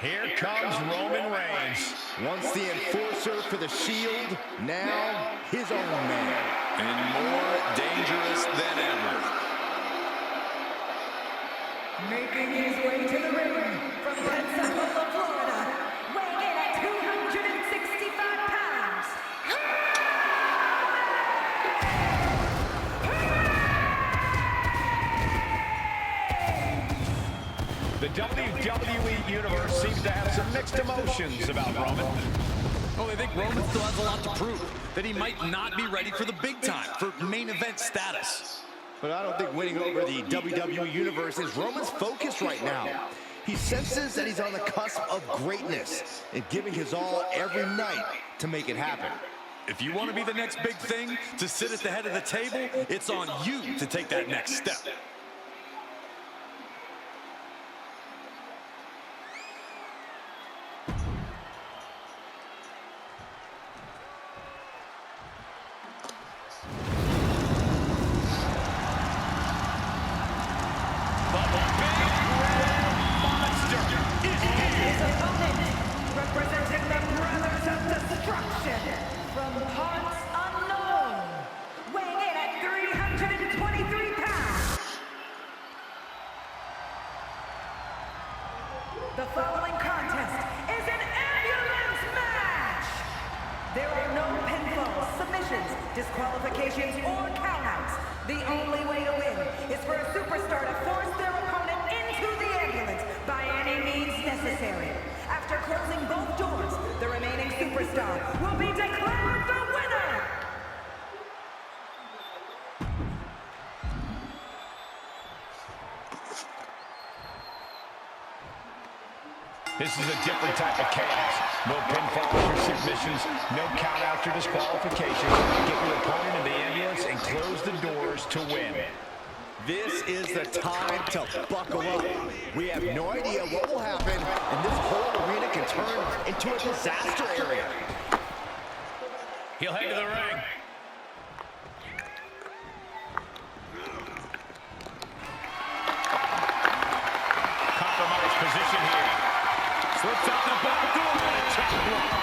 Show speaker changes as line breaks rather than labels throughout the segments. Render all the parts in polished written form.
Here comes Roman Reigns.
Once the enforcer for the Shield, now his own man.
And more dangerous than ever.
Making his way to the ring from Pensacola, Florida, weighing in at 265 pounds.
The WWE Universe seems to have some mixed emotions about Roman.
Oh, I think Roman still has a lot to prove. That he might not be ready for the big time, for main event status.
But I don't think winning over the WWE Universe is Roman's focus right now. He senses that he's on the cusp of greatness and giving his all every night to make it happen.
If you want to be the next big thing, to sit at the head of the table, it's on you to take that next step.
Representing the Brothers of Destruction from parts unknown, weighing in at 323 pounds. The following contest is an ambulance match. There are no pinfalls, submissions, disqualifications, or countouts. The only way to win is for a superstar to force their opponent into the ambulance by any means necessary. After closing both doors, the remaining superstar will be declared the winner!
This is a different type of chaos. No pinfalls or submissions, no countouts or disqualifications. Get your opponent in the ambulance and close the doors to win.
This is the time to buckle up. We have no idea what will happen, and this whole arena can turn into a disaster area.
He'll head to the ring. Compromised position here. Slips out the back door and a chop block.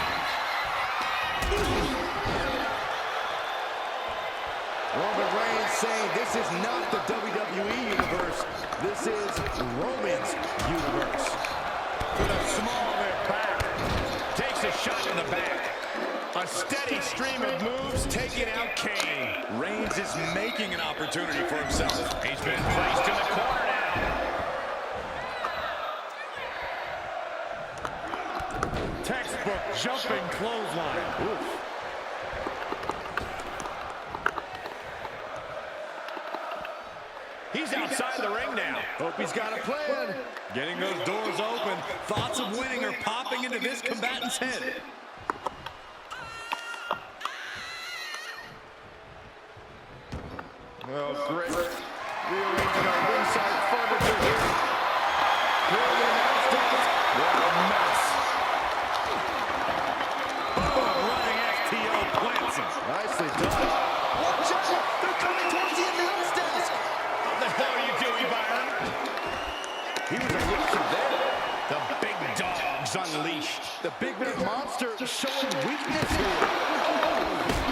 Roman Reigns saying this is not the WWE Universe. This is Roman's universe.
For the small of their back. Takes a shot in the back. A steady stream of moves taking out Kane.
Reigns is making an opportunity for himself.
He's been placed in the corner now.
Textbook jumping clothesline.
Oof.
He's outside the ring now.
Hope he's got a plan.
Getting those doors open. Thoughts of winning are popping into this combatant's head.
Oh, great. Rearranging our ringside furniture here. Here are the announcements. What a mess.
Oh, running FTO plants him.
Nicely done. Watch out! They're coming towards the announce desk.
What the hell are you doing, Byron?
He was a little
is unleashed.
The big red monster showing weakness here.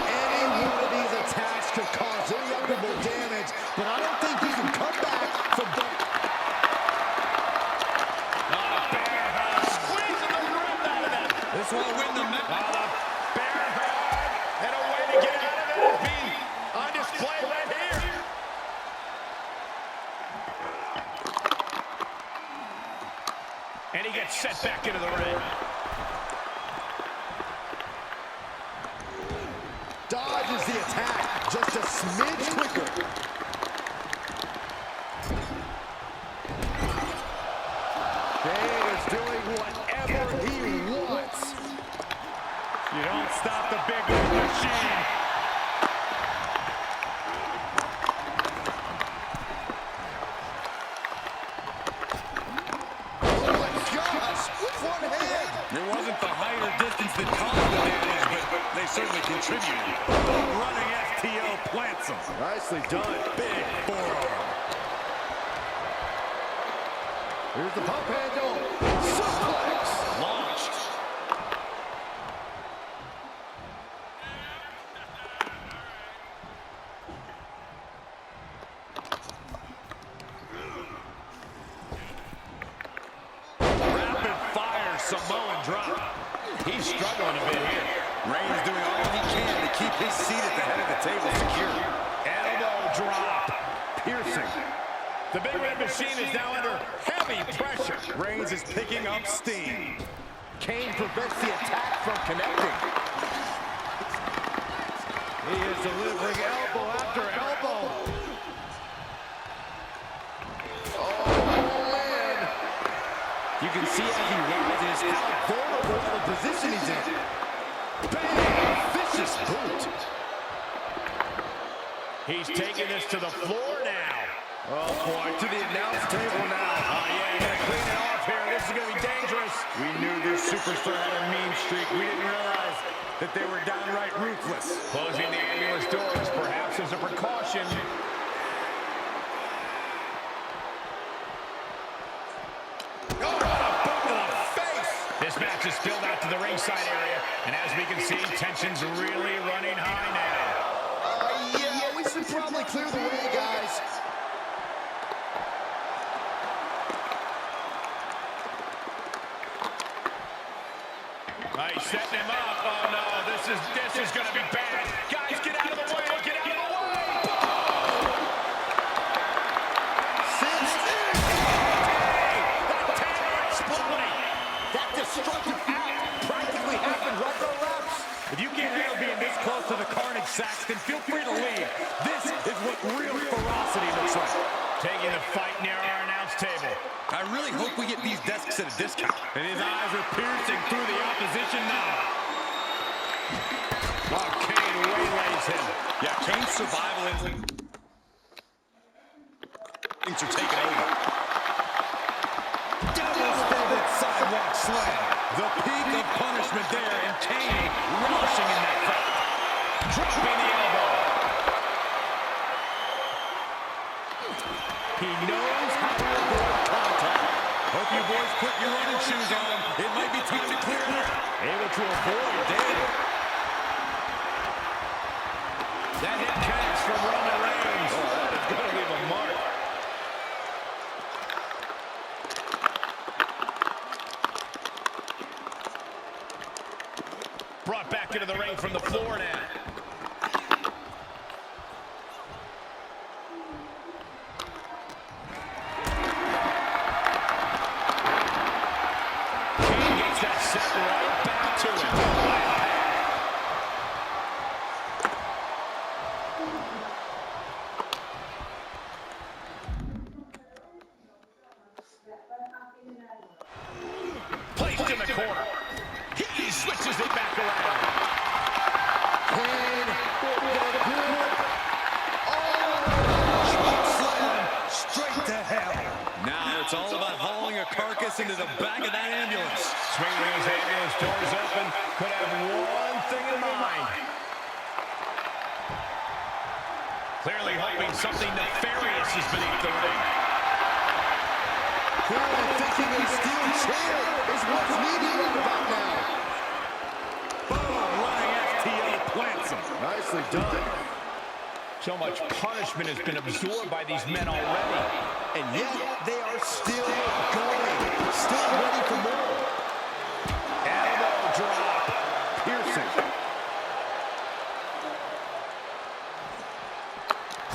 Any one of these attacks could cause irreparable damage, but I don't think he can come back from that.
Squeezing the breath out of that.
This will win the match.
The bear hug, and a way to get out of it is being on display right here. And he gets set back into the ring.
Dodges the attack just a smidge quicker. Kane is doing whatever he wants.
You don't stop the big red machine.
Oh my gosh, with one hand.
It wasn't the height or distance that caused the damage, but they certainly contributed. The running FTO plants him.
Nicely done.
Big forearm.
Here's the pump handle. Suplex.
Launched. Rapid fire Samoan drop.
He's struggling a bit here.
Reigns doing all he can to keep his seat at the head of the table secure.
Elbow drop. Piercing. The big red machine is now under heavy pressure.
Reigns is picking up steam.
Kane prevents the attack from connecting. He is delivering elbow after elbow. Oh, man. You can see as he rises how vulnerable of a position he's in. Bang! Vicious boot.
He's taking this to the floor now.
Oh, boy, to the announce table now.
Oh, yeah, you gotta clean it off here. This is gonna be dangerous.
We knew this superstar had a mean streak. We didn't realize that they were downright ruthless.
Closing the ambulance doors, perhaps as a precaution.
Oh, what a boot to the face!
This match is spilled out to the ringside area, and as we can see, tension's really running high now.
Yeah, we should probably clear the way, guys.
He's setting him up. Oh, no, this is gonna be bad. Guys, get out of the way, get out of the way! That table exploding!
That destructive act practically happened right on laps.
If you can't handle being this close to the carnage, Saxton, feel free to leave. This is what real ferocity looks like.
Taking the fight near our announce table.
I really hope we get these desks at a discount. And his eyes are piercing through the opposition now.
While Kane waylays him.
Yeah, Kane's survival instincts are taking over.
Devil's Velvet Sidewalk Slam.
The peak of punishment there, and Kane relishing in that fight.
Dropping the elbow.
He knows how to avoid contact. Hope you boys put your running shoes on. It might be time to clear out.
Able to avoid damage. That hit connects from Roman Reigns. Oh, that is going to leave a mark. Brought back into the ring from the floor now. Kane gets that set right back to him. Placed in the corner. He switches it back around.
Kane with the grip.
Slam straight to hell. Now it's all about hauling a carcass into the back of that ambulance.
Swinging those ambulance doors open. Could have one thing in mind. Clearly hoping something nefarious is beneath the ring.
I think a steel chair is what's needed right about now.
Boom, running FTO plants him.
Nicely done.
So much punishment has been absorbed by these men already.
And yet, they are still going. Still ready for more.
Elbow drop.
Piercing.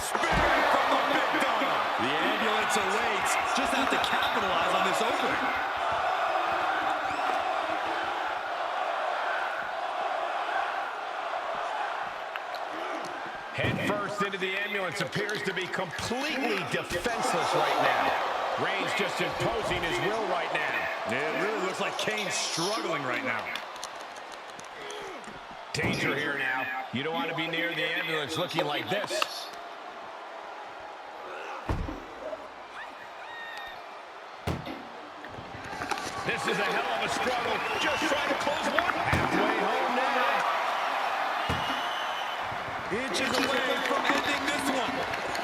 Spear from the big dog. The ambulance awaits. Just have to capitalize on this opening.
Head first into the ambulance, appears to be completely defenseless right now. Reigns just imposing his will right now.
It really looks like Kane's struggling right now.
Danger here now. You don't want to be near the ambulance looking like this. This is a hell of a struggle. Just trying to close one. Halfway home now.
Inches away from ending this one.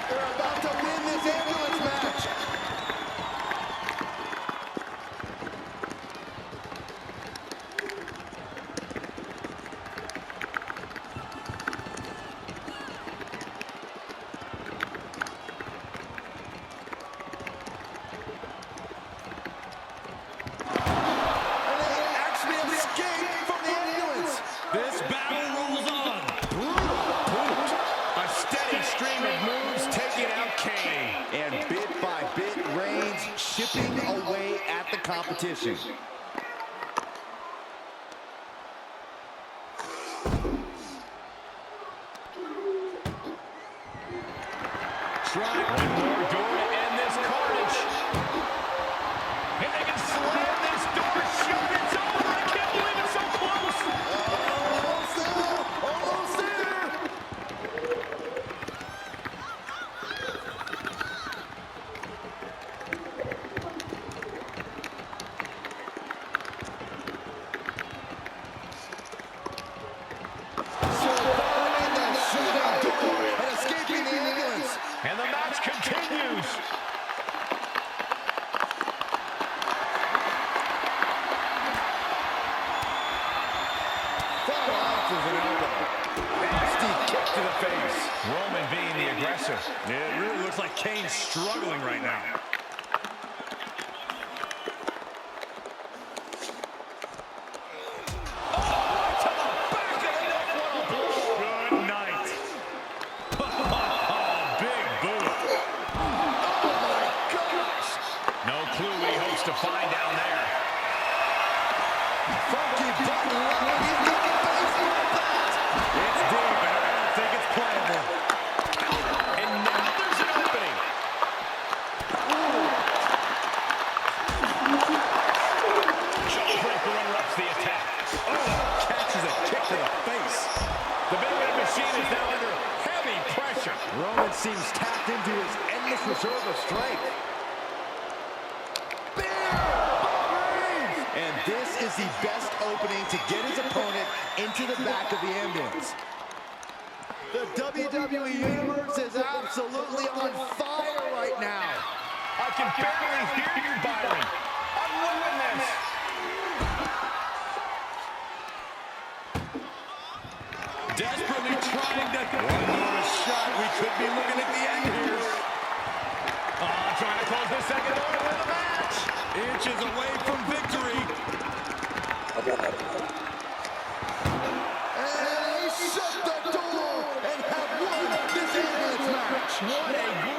They're about to win this ambulance match. And they actually escaped from the ambulance.
This battle rolls on.
A steady stream of moves taking out Kane.
And bit by bit, Reigns chipping away at the competition.
Trying one more door to end this carnage. And they can slam this door shut. It's over. I can't believe it's so close.
Almost there! Almost there! Surviving the shutdown door and escaping the ambulance.
And the match continues.
Far off with an elbow. Nasty kick to the face.
Roman being the aggressor.
It really looks like Kane's struggling right now. Good night. Big boot.
No clue what he hopes to find down there.
Funky button rock. He's looking baseball bat.
It's deep, and I don't think it's playable.
And now there's an opening. Jawbreaker interrupts the attack.
Catches a kick to the face.
The Big Man Machine is now under heavy pressure.
Roman seems tapped into his endless reserve of strength. And this is the best opening to get his opponent into the back of the ambulance. The WWE Universe is absolutely on fire right now.
I can barely hear you, Byron. I'm loving this.
Desperately trying to... One more shot. We could be looking at the end here.
Trying to close the second order of the match.
Inches away from victory.
And they shut the door and have won this ambulance match.
What a